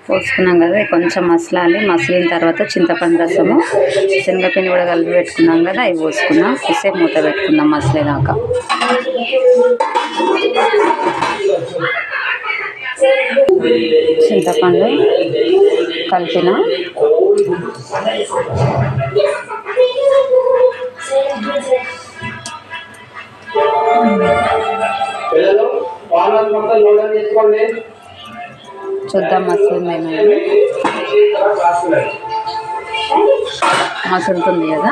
పోసుకున్నాం కదా, కొంచెం మసలాలి. మసిలిన తర్వాత చింతపండు రసము, శనగపిండి కూడా కలిపి పెట్టుకున్నాం కదా, అవి పోసుకున్నాం. కొద్దిసేపు మూత పెట్టుకుందాం మసలేదాకా. చింతపండు కలిపిన చూద్దాం మసలుందేమో. మసులుతుంది కదా.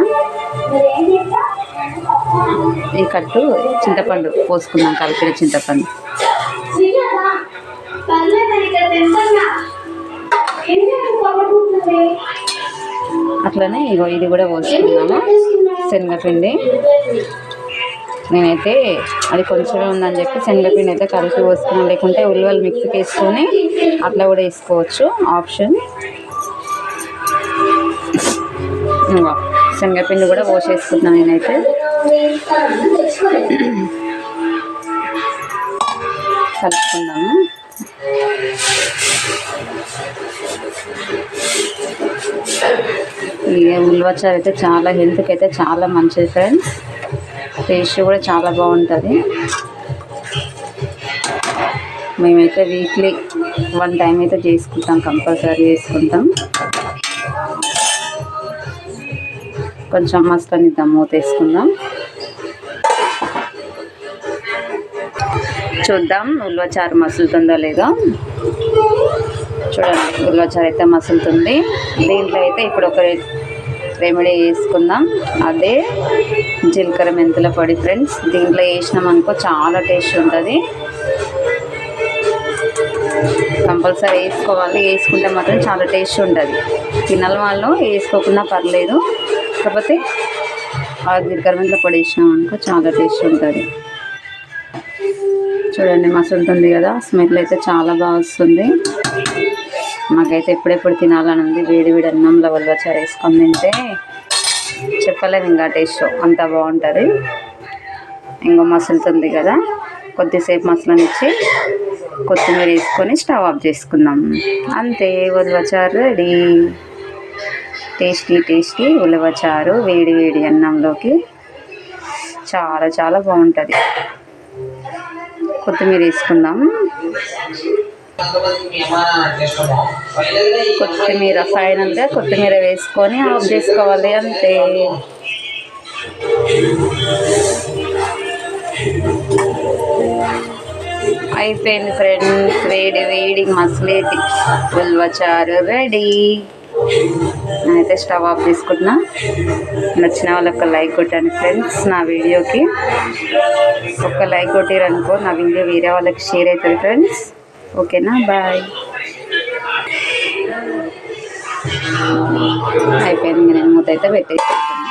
ఈ కట్టు చింతపండు పోసుకున్నాం, కలిపిన చింతపండు. అట్లనే ఇగో ఇది కూడా పోసుకున్నాము శనగపిండి. నేనైతే అది కొంచెమే ఉందని చెప్పి శనగపిండి అయితే కలిపి పోసుకున్నాను. లేకుంటే ఉల్లిగడ్డలు మిక్సీకి వేసుకొని అట్లా కూడా వేసుకోవచ్చు, ఆప్షన్. శనగపిండి కూడా పోసేసుకుంటున్నాను నేనైతే. కలుపుకుందాము. ఇక ఉల్లిచారు అయితే చాలా హెల్త్కి అయితే చాలా మంచిది ఫ్రెండ్స్. టేస్ట్ కూడా చాలా బాగుంటుంది. మేమైతే వీక్లీ 1 టైం అయితే చేసుకుంటాం, కంపల్సరీ చేసుకుంటాం. కొంచెం మసలనిద్దాం, మూత వేసుకుందాం. చూద్దాం ఉల్లిచారు మసులుతుందో లేదో. చూడండి, ఉల్లిచారు అయితే మసులుతుంది. దీంట్లో అయితే ఇప్పుడు ఒక రెమెడీ వేసుకుందాం, అదే జీలకర్ర మెంతుల పొడి ఫ్రెండ్స్. దీంట్లో వేసినాం అనుకో చాలా టేస్ట్ ఉంటుంది. కంపల్సరీ వేసుకోవాలి, వేసుకుంటే మాత్రం చాలా టేస్ట్ ఉంటుంది. తినాలి వాళ్ళు వేసుకోకుండా పర్లేదు, కాకపోతే ఆ జీలకర్ర మెంతుల పొడి వేసినాం అనుకో చాలా టేస్ట్ ఉంటుంది. చూడండి మసులుతుంది కదా, స్మెల్ అయితే చాలా బాగా వస్తుంది. నాకైతే ఎప్పుడెప్పుడు తినాలని ఉంది. వేడి వేడి అన్నంలో ఉల్లిచారు వేసుకొని తింటే చెప్పలేము ఇంకా టేస్ట్ అంత బాగుంటుంది. ఇంకో మసులుతుంది కదా, కొద్దిసేపు మసలనిచ్చి కొత్తిమీర వేసుకొని స్టవ్ ఆఫ్ చేసుకుందాం. అంతే, ఉల్లిచారు రెడీ. టేస్టీ టేస్టీ ఉల్లిచారు వేడి వేడి అన్నంలోకి చాలా చాలా బాగుంటుంది. కొత్తిమీర వేసుకుందాం. కొత్తిమీర ఫైనల్గా కొత్తిమీర వేసుకొని ఆఫ్ చేసుకోవాలి, అంతే. అయిపోయింది ఫ్రెండ్స్, వేడి వేడి మసలేటి ఉల్లిచారు రెడీ. నేనైతే స్టవ్ ఆఫ్ చేసుకుంటున్నా. నచ్చిన వాళ్ళకి లైక్ కొట్టండి ఫ్రెండ్స్. నా వీడియోకి ఒక లైక్ కొట్టారనుకో నా వీడియో వేరే వాళ్ళకి షేర్ అవుతుంది ఫ్రెండ్స్. ఓకేనా, బాయ్. అయిపోయింది, నేను మూత అయితే పెట్టేసుకుంటున్నాను.